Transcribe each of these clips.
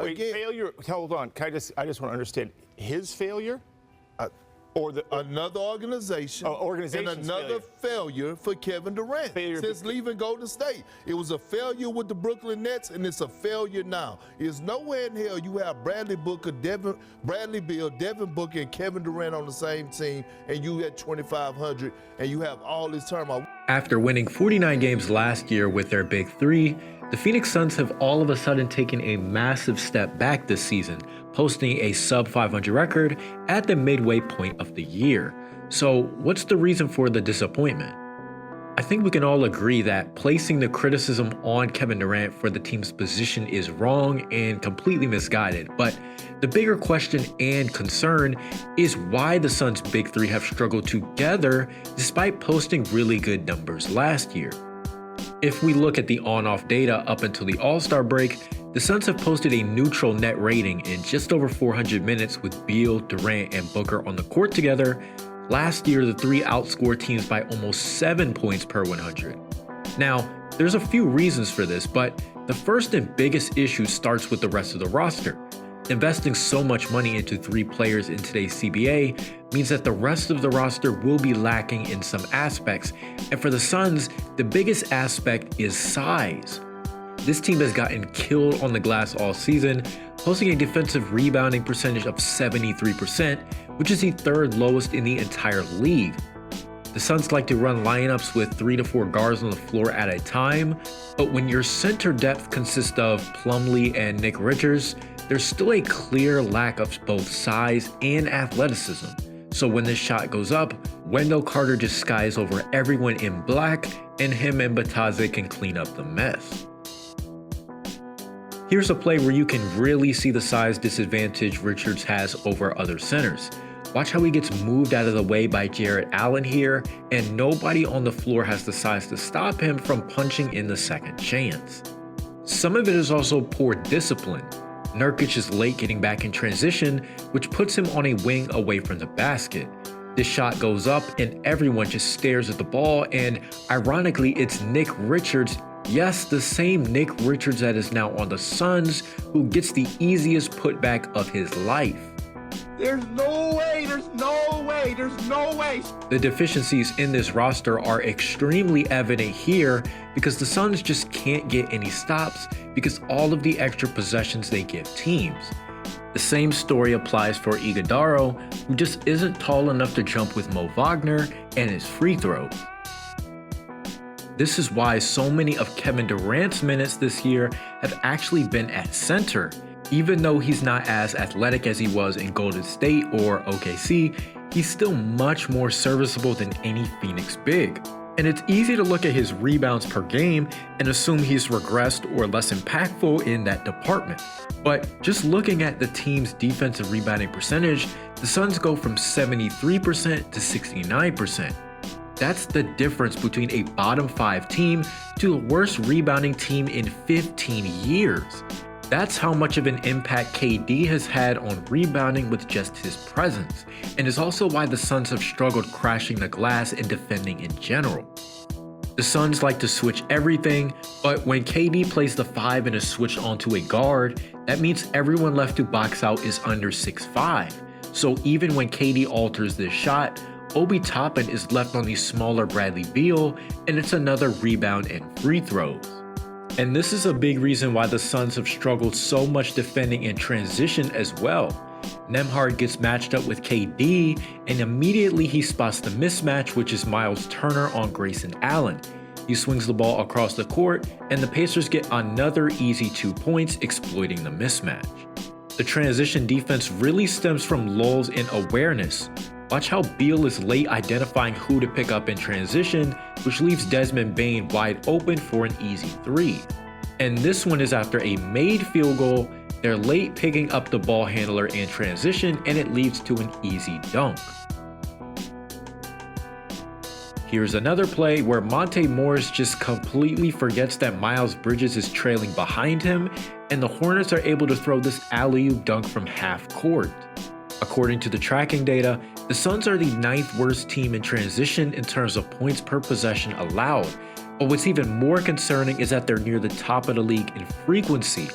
Wait, failure. Hold on. I just want to understand his failure, or another organization, and another failure for Kevin Durant since leaving Golden State. It was a failure with the Brooklyn Nets, and it's a failure now. There's nowhere in hell you have Bradley Beal, Devin Booker, and Kevin Durant on the same team, and you at 2,500, and you have all this turmoil. After winning 49 games last year with their big three, the Phoenix Suns have all of a sudden taken a massive step back this season, posting a sub-500 record at the midway point of the year. So what's the reason for the disappointment? I think we can all agree that placing the criticism on Kevin Durant for the team's position is wrong and completely misguided, but the bigger question and concern is why the Suns' big three have struggled together despite posting really good numbers last year. If we look at the on-off data up until the All-Star break, the Suns have posted a neutral net rating in just over 400 minutes with Beal, Durant, and Booker on the court together. Last year, the three outscored teams by almost 7 points per 100. Now, there's a few reasons for this, but the first and biggest issue starts with the rest of the roster. Investing so much money into three players in today's CBA means that the rest of the roster will be lacking in some aspects, and for the Suns, the biggest aspect is size. This team has gotten killed on the glass all season, posting a defensive rebounding percentage of 73%, which is the third lowest in the entire league. The Suns like to run lineups with 3 to 4 guards on the floor at a time, but when your center depth consists of Plumlee and Nick Richards, there's still a clear lack of both size and athleticism. So when this shot goes up, Wendell Carter just skies over everyone in black, and him and Bataze can clean up the mess. Here's a play where you can really see the size disadvantage Richards has over other centers. Watch how he gets moved out of the way by Jarrett Allen here, and nobody on the floor has the size to stop him from punching in the second chance. Some of it is also poor discipline. Nurkic is late getting back in transition, which puts him on a wing away from the basket. This shot goes up and everyone just stares at the ball, and ironically, it's Nick Richards, yes, the same Nick Richards that is now on the Suns, who gets the easiest putback of his life. There's no way. The deficiencies in this roster are extremely evident here because the Suns just can't get any stops because all of the extra possessions they give teams. The same story applies for Iguodala, who just isn't tall enough to jump with Mo Wagner and his free throws. This is why so many of Kevin Durant's minutes this year have actually been at center. Even though he's not as athletic as he was in Golden State or OKC, he's still much more serviceable than any Phoenix big. And it's easy to look at his rebounds per game and assume he's regressed or less impactful in that department. But just looking at the team's defensive rebounding percentage, the Suns go from 73% to 69%. That's the difference between a bottom 5 team to the worst rebounding team in 15 years. That's how much of an impact KD has had on rebounding with just his presence, and is also why the Suns have struggled crashing the glass and defending in general. The Suns like to switch everything, but when KD plays the 5 and is switched onto a guard, that means everyone left to box out is under 6'5". So even when KD alters this shot, Obi Toppin is left on the smaller Bradley Beal, and it's another rebound and free throws. And this is a big reason why the Suns have struggled so much defending in transition as well. Nembhard gets matched up with KD, and immediately he spots the mismatch, which is Miles Turner on Grayson Allen. He swings the ball across the court, and the Pacers get another easy 2 points, exploiting the mismatch. The transition defense really stems from lulls in awareness. Watch how Beal is late identifying who to pick up in transition, which leaves Desmond Bane wide open for an easy 3. And this one is after a made field goal. They're late picking up the ball handler in transition, and it leads to an easy dunk. Here's another play where Monte Morris just completely forgets that Miles Bridges is trailing behind him, and the Hornets are able to throw this alley-oop dunk from half court. According to the tracking data, the Suns are the 9th worst team in transition in terms of points per possession allowed, but what's even more concerning is that they're near the top of the league in frequency.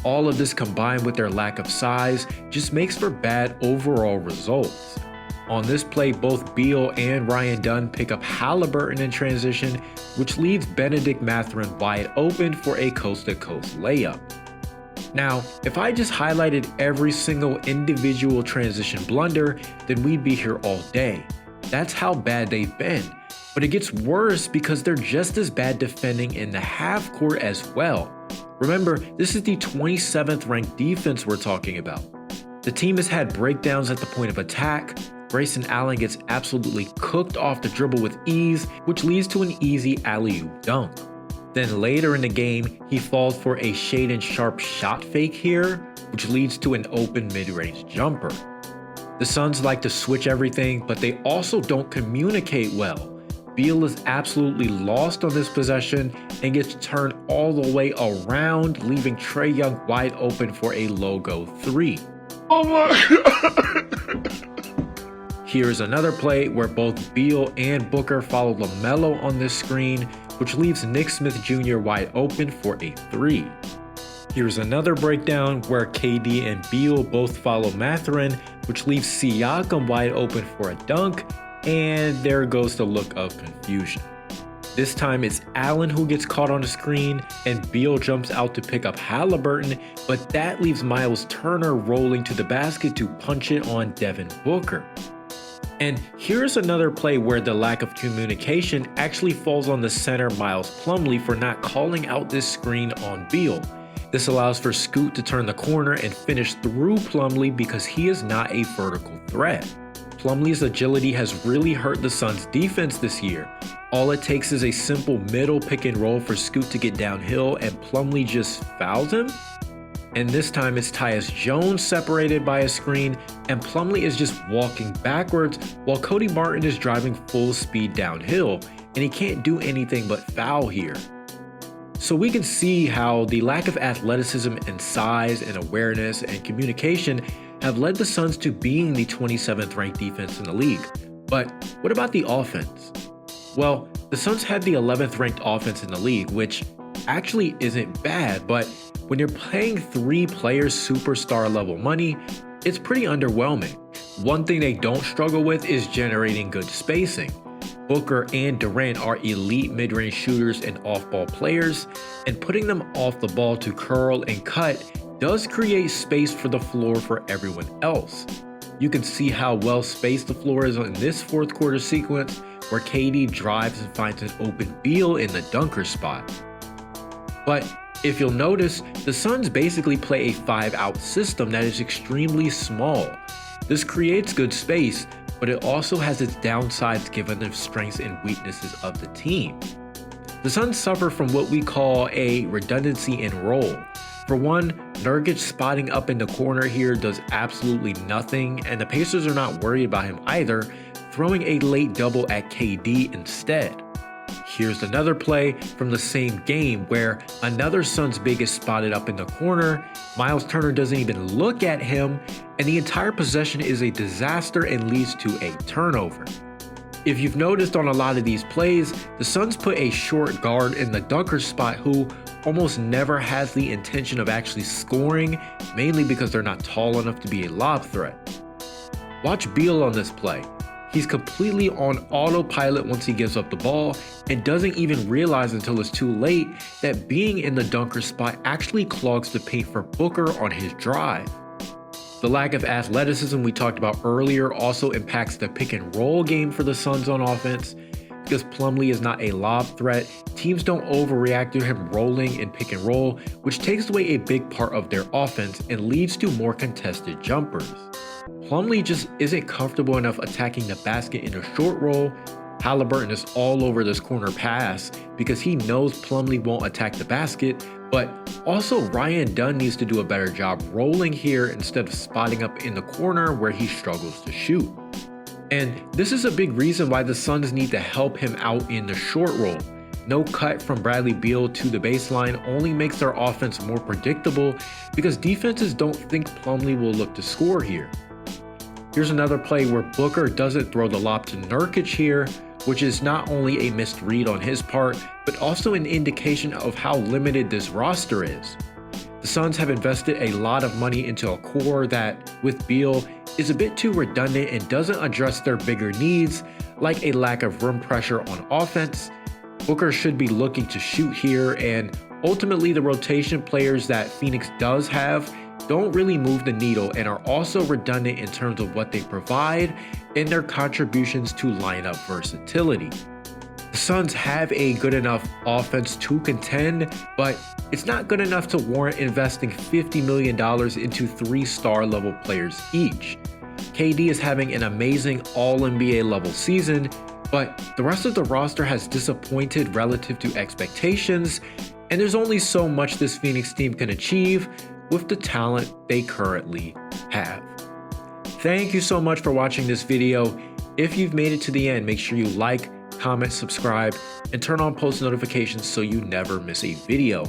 All of this combined with their lack of size just makes for bad overall results. On this play, both Beal and Ryan Dunn pick up Halliburton in transition, which leaves Benedict Mathurin wide open for a coast-to-coast layup. Now, if I just highlighted every single individual transition blunder, then we'd be here all day. That's how bad they've been. But it gets worse because they're just as bad defending in the half court as well. Remember, this is the 27th ranked defense we're talking about. The team has had breakdowns at the point of attack. Grayson Allen gets absolutely cooked off the dribble with ease, which leads to an easy alley-oop dunk. Then later in the game, he falls for a Shaedon Sharpe shot fake here, which leads to an open mid-range jumper. The Suns like to switch everything, but they also don't communicate well. Beal is absolutely lost on this possession and gets turned all the way around, leaving Trae Young wide open for a logo 3. Oh my God. Here's another play where both Beal and Booker follow LaMelo on this screen, which leaves Nick Smith Jr. wide open for a 3. Here's another breakdown where KD and Beal both follow Mathurin, which leaves Siakam wide open for a dunk, and there goes the look of confusion. This time it's Allen who gets caught on the screen, and Beal jumps out to pick up Halliburton, but that leaves Miles Turner rolling to the basket to punch it on Devin Booker. And here's another play where the lack of communication actually falls on the center Miles Plumlee for not calling out this screen on Beal. This allows for Scoot to turn the corner and finish through Plumlee because he is not a vertical threat. Plumlee's agility has really hurt the Suns' defense this year. All it takes is a simple middle pick and roll for Scoot to get downhill and Plumlee just fouls him. And this time it's Tyus Jones separated by a screen and Plumlee is just walking backwards while Cody Martin is driving full speed downhill, and he can't do anything but foul here. So we can see how the lack of athleticism and size and awareness and communication have led the Suns to being the 27th ranked defense in the league. But what about the offense? Well, the Suns had the 11th ranked offense in the league, which actually isn't bad, but when you're paying 3 players superstar level money, it's pretty underwhelming. One thing they don't struggle with is generating good spacing. Booker and Durant are elite mid-range shooters and off-ball players, and putting them off the ball to curl and cut does create space for the floor for everyone else. You can see how well spaced the floor is in this fourth quarter sequence where KD drives and finds an open Beal in the dunker spot. But if you'll notice, the Suns basically play a 5-out system that is extremely small. This creates good space, but it also has its downsides given the strengths and weaknesses of the team. The Suns suffer from what we call a redundancy in role. For one, Nurkic spotting up in the corner here does absolutely nothing, and the Pacers are not worried about him either, throwing a late double at KD instead. Here's another play from the same game where another Suns big is spotted up in the corner. Miles Turner doesn't even look at him, and the entire possession is a disaster and leads to a turnover. If you've noticed on a lot of these plays, the Suns put a short guard in the dunker spot who almost never has the intention of actually scoring, mainly because they're not tall enough to be a lob threat. Watch Beal on this play. He's completely on autopilot once he gives up the ball and doesn't even realize until it's too late that being in the dunker spot actually clogs the paint for Booker on his drive. The lack of athleticism we talked about earlier also impacts the pick and roll game for the Suns on offense. Because Plumlee is not a lob threat, teams don't overreact to him rolling in pick and roll, which takes away a big part of their offense and leads to more contested jumpers. Plumlee just isn't comfortable enough attacking the basket in a short roll. Halliburton is all over this corner pass because he knows Plumlee won't attack the basket, but also Ryan Dunn needs to do a better job rolling here instead of spotting up in the corner where he struggles to shoot. And this is a big reason why the Suns need to help him out in the short roll. No cut from Bradley Beal to the baseline only makes their offense more predictable because defenses don't think Plumlee will look to score here. Here's another play where Booker doesn't throw the lob to Nurkic here, which is not only a missed read on his part, but also an indication of how limited this roster is. The Suns have invested a lot of money into a core that, with Beal, is a bit too redundant and doesn't address their bigger needs, like a lack of rim pressure on offense. Booker should be looking to shoot here, and ultimately the rotation players that Phoenix does have don't really move the needle and are also redundant in terms of what they provide and their contributions to lineup versatility. The Suns have a good enough offense to contend, but it's not good enough to warrant investing $50 million into 3 star level players each. KD is having an amazing all-NBA level season, but the rest of the roster has disappointed relative to expectations, and there's only so much this Phoenix team can achieve with the talent they currently have. Thank you so much for watching this video. If you've made it to the end, make sure you like, comment, subscribe, and turn on post notifications so you never miss a video.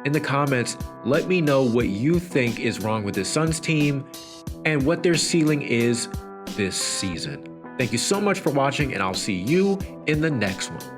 In the comments, let me know what you think is wrong with this Suns team and what their ceiling is this season. Thank you so much for watching, and I'll see you in the next one.